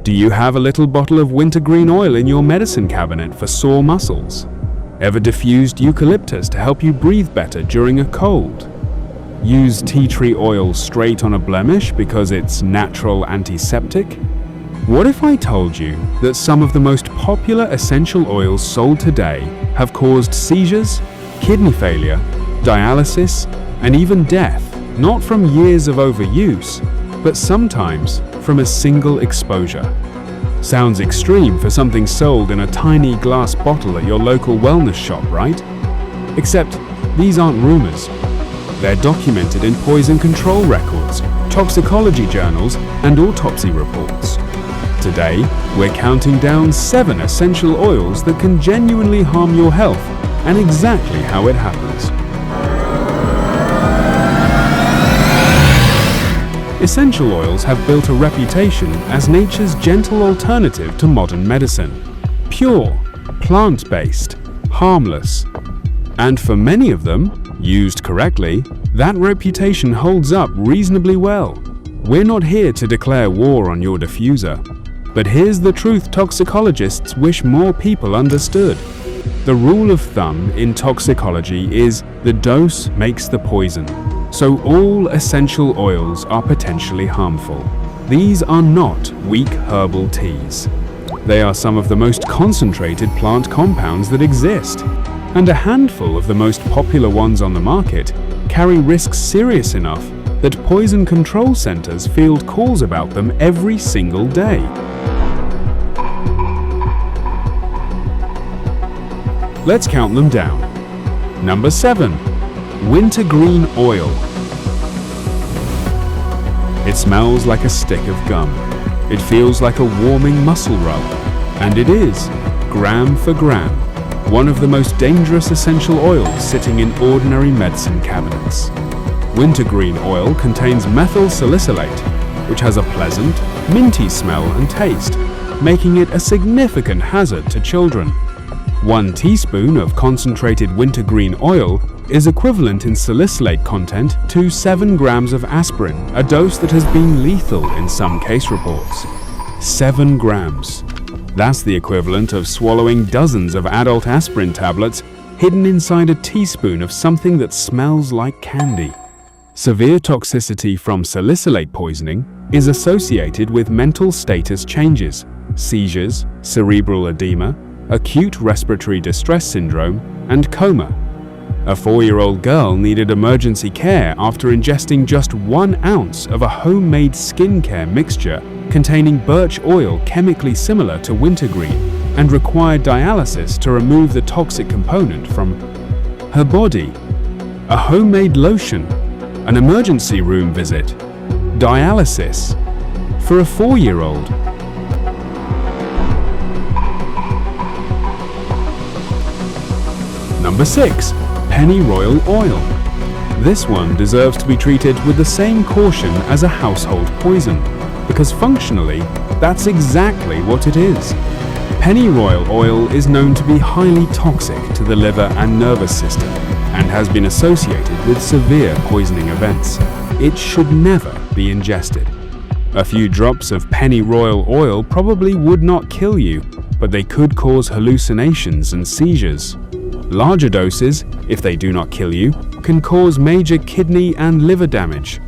Do you have a little bottle of wintergreen oil in your medicine cabinet for sore muscles? Ever diffused eucalyptus to help you breathe better during a cold? Use tea tree oil straight on a blemish because it's natural antiseptic? What if I told you that some of the most popular essential oils sold today have caused seizures, kidney failure, dialysis, and even death, not from years of overuse, but sometimes from a single exposure? Sounds extreme for something sold in a tiny glass bottle at your local wellness shop, right? Except these aren't rumors. They're documented in poison control records, toxicology journals, and autopsy reports. Today, we're counting down 7 essential oils that can genuinely harm your health, and exactly how it happens. Essential oils have built a reputation as nature's gentle alternative to modern medicine. Pure, plant-based, harmless. And for many of them, used correctly, that reputation holds up reasonably well. We're not here to declare war on your diffuser. But here's the truth toxicologists wish more people understood. The rule of thumb in toxicology is the dose makes the poison. So all essential oils are potentially harmful. These are not weak herbal teas. They are some of the most concentrated plant compounds that exist, and a handful of the most popular ones on the market carry risks serious enough that poison control centers field calls about them every single day. Let's count them down. Number 7. Wintergreen oil. It smells like a stick of gum. It feels like a warming muscle rub. And it is, gram for gram, one of the most dangerous essential oils sitting in ordinary medicine cabinets. Wintergreen oil contains methyl salicylate, which has a pleasant, minty smell and taste, making it a significant hazard to children. 1 teaspoon of concentrated wintergreen oil is equivalent in salicylate content to 7 grams of aspirin, a dose that has been lethal in some case reports. 7 grams. That's the equivalent of swallowing dozens of adult aspirin tablets hidden inside a teaspoon of something that smells like candy. Severe toxicity from salicylate poisoning is associated with mental status changes, seizures, cerebral edema, acute respiratory distress syndrome, and coma. A 4-year-old girl needed emergency care after ingesting just 1 ounce of a homemade skincare mixture containing birch oil chemically similar to wintergreen and required dialysis to remove the toxic component from her body. A homemade lotion, an emergency room visit, dialysis for a 4-year-old. Number 6. Pennyroyal oil. This one deserves to be treated with the same caution as a household poison, because functionally, that's exactly what it is. Pennyroyal oil is known to be highly toxic to the liver and nervous system, and has been associated with severe poisoning events. It should never be ingested. A few drops of pennyroyal oil probably would not kill you, but they could cause hallucinations and seizures. Larger doses, if they do not kill you, can cause major kidney and liver damage.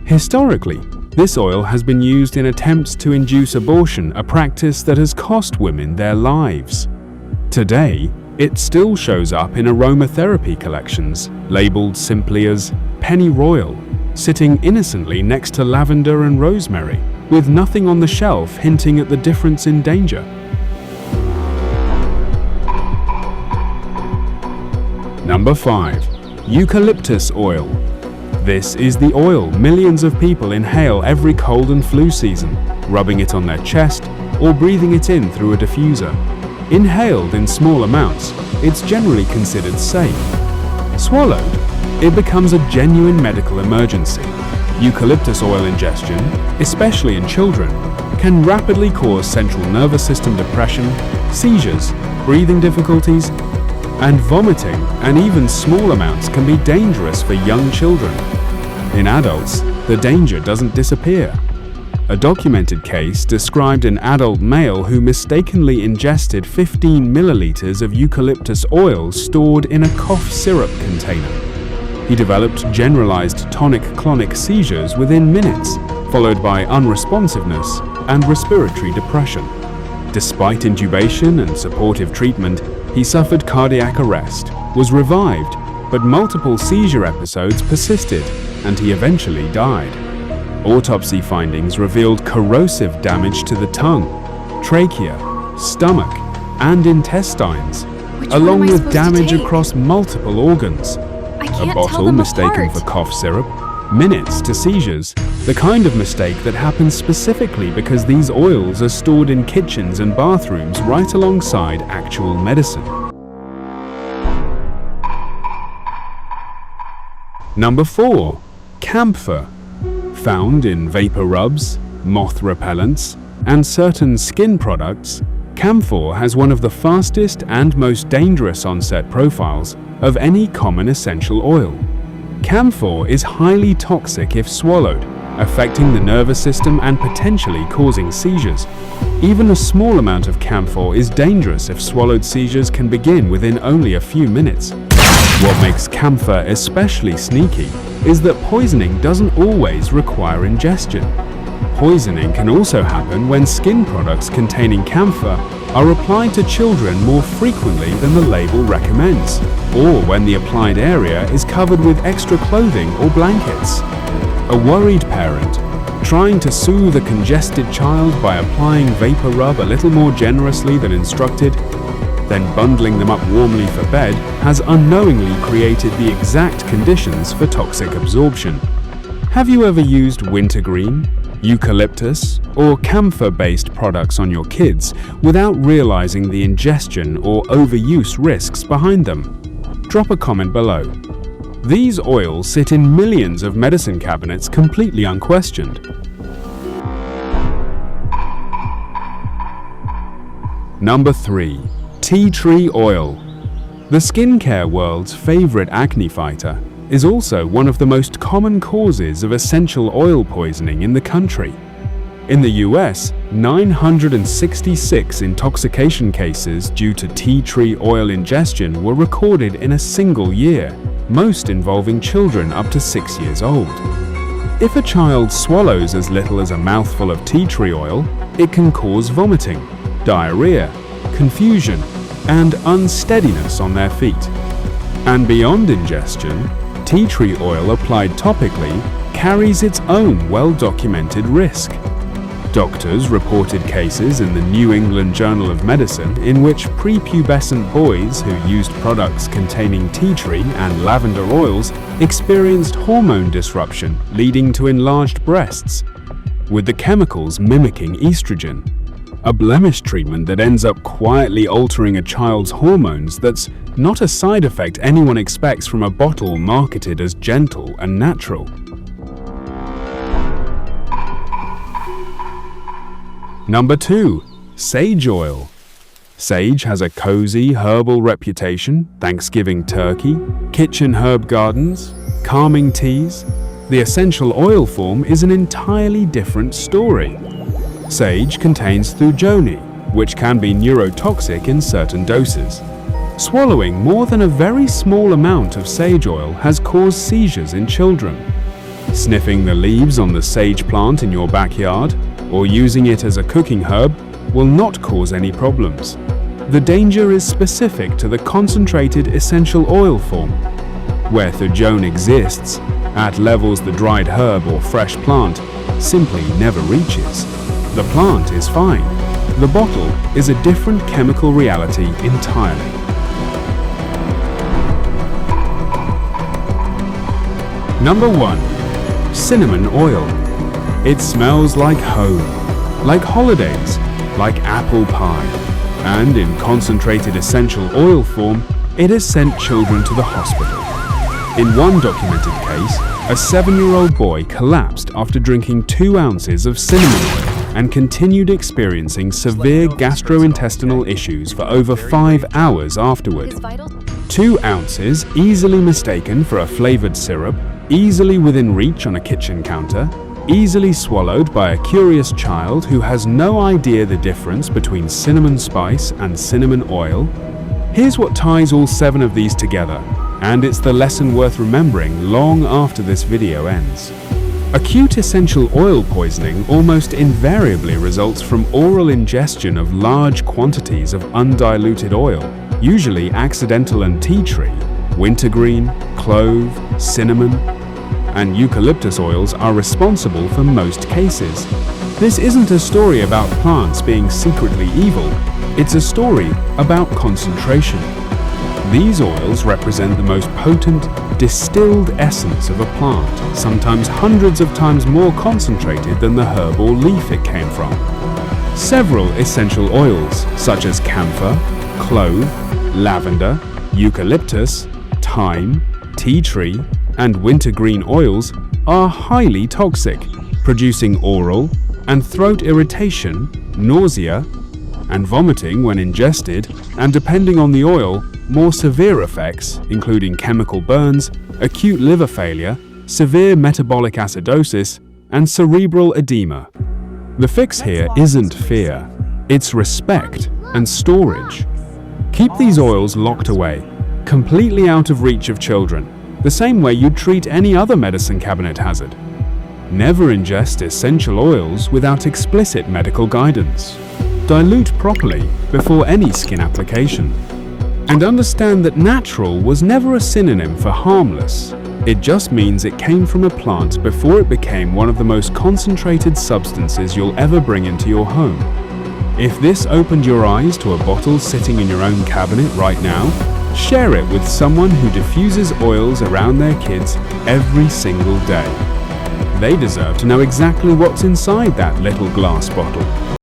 Historically, this oil has been used in attempts to induce abortion, a practice that has cost women their lives. Today, it still shows up in aromatherapy collections, labeled simply as pennyroyal, sitting innocently next to lavender and rosemary, with nothing on the shelf hinting at the difference in danger. Number 5. Eucalyptus oil. This is the oil millions of people inhale every cold and flu season, rubbing it on their chest or breathing it in through a diffuser. Inhaled in small amounts, it's generally considered safe. Swallowed, it becomes a genuine medical emergency. Eucalyptus oil ingestion, especially in children, can rapidly cause central nervous system depression, seizures, breathing difficulties, and vomiting, and even small amounts can be dangerous for young children. In adults, the danger doesn't disappear. A documented case described an adult male who mistakenly ingested 15 milliliters of eucalyptus oil stored in a cough syrup container. He developed generalized tonic-clonic seizures within minutes, followed by unresponsiveness and respiratory depression. Despite intubation and supportive treatment, he suffered cardiac arrest, was revived, but multiple seizure episodes persisted, and he eventually died. Autopsy findings revealed corrosive damage to the tongue, trachea, stomach, and intestines, along with damage across multiple organs. A bottle mistaken for cough syrup, minutes to seizures, the kind of mistake that happens specifically because these oils are stored in kitchens and bathrooms right alongside actual medicine. Number 4. Camphor. Found in vapor rubs, moth repellents, and certain skin products, camphor has one of the fastest and most dangerous onset profiles of any common essential oil. Camphor is highly toxic if swallowed, affecting the nervous system and potentially causing seizures. Even a small amount of camphor is dangerous if swallowed. Seizures can begin within only a few minutes. What makes camphor especially sneaky is that poisoning doesn't always require ingestion. Poisoning can also happen when skin products containing camphor are applied to children more frequently than the label recommends, or when the applied area is covered with extra clothing or blankets. A worried parent, trying to soothe a congested child by applying vapor rub a little more generously than instructed, then bundling them up warmly for bed, has unknowingly created the exact conditions for toxic absorption. Have you ever used wintergreen, eucalyptus, or camphor-based products on your kids without realizing the ingestion or overuse risks behind them? Drop a comment below. These oils sit in millions of medicine cabinets completely unquestioned. Number 3. Tea tree oil. The skincare world's favorite acne fighter is also one of the most common causes of essential oil poisoning in the country. In the US, 966 intoxication cases due to tea tree oil ingestion were recorded in a single year, most involving children up to 6 years old. If a child swallows as little as a mouthful of tea tree oil, it can cause vomiting, diarrhea, confusion, and unsteadiness on their feet. And beyond ingestion, tea tree oil applied topically carries its own well-documented risk. Doctors reported cases in the New England Journal of Medicine in which prepubescent boys who used products containing tea tree and lavender oils experienced hormone disruption leading to enlarged breasts, with the chemicals mimicking estrogen. A blemish treatment that ends up quietly altering a child's hormones that's not a side effect anyone expects from a bottle marketed as gentle and natural. Number 2. Sage oil. Sage has a cozy herbal reputation, Thanksgiving turkey, kitchen herb gardens, calming teas. The essential oil form is an entirely different story. Sage contains thujoni, which can be neurotoxic in certain doses. Swallowing more than a very small amount of sage oil has caused seizures in children. Sniffing the leaves on the sage plant in your backyard, or using it as a cooking herb, will not cause any problems. The danger is specific to the concentrated essential oil form. Where thujone exists, at levels the dried herb or fresh plant simply never reaches. The plant is fine. The bottle is a different chemical reality entirely. Number 1. Cinnamon oil. It smells like home, like holidays, like apple pie, and in concentrated essential oil form, it has sent children to the hospital. In one documented case, a 7-year-old boy collapsed after drinking 2 ounces of cinnamon oil and continued experiencing severe gastrointestinal issues for over 5 hours afterward. 2 ounces, easily mistaken for a flavored syrup, easily within reach on a kitchen counter, easily swallowed by a curious child who has no idea the difference between cinnamon spice and cinnamon oil? Here's what ties all 7 of these together, and it's the lesson worth remembering long after this video ends. Acute essential oil poisoning almost invariably results from oral ingestion of large quantities of undiluted oil, usually accidental and tea tree, wintergreen, clove, cinnamon, and eucalyptus oils are responsible for most cases. This isn't a story about plants being secretly evil, it's a story about concentration. These oils represent the most potent, distilled essence of a plant, sometimes hundreds of times more concentrated than the herb or leaf it came from. Several essential oils, such as camphor, clove, lavender, eucalyptus, thyme, tea tree, and wintergreen oils, are highly toxic, producing oral and throat irritation, nausea, and vomiting when ingested, and depending on the oil, more severe effects, including chemical burns, acute liver failure, severe metabolic acidosis, and cerebral edema. The fix here isn't fear, it's respect and storage. Keep these oils locked away, completely out of reach of children, the same way you'd treat any other medicine cabinet hazard. Never ingest essential oils without explicit medical guidance. Dilute properly before any skin application. And understand that natural was never a synonym for harmless. It just means it came from a plant before it became one of the most concentrated substances you'll ever bring into your home. If this opened your eyes to a bottle sitting in your own cabinet right now, share it with someone who diffuses oils around their kids every single day. They deserve to know exactly what's inside that little glass bottle.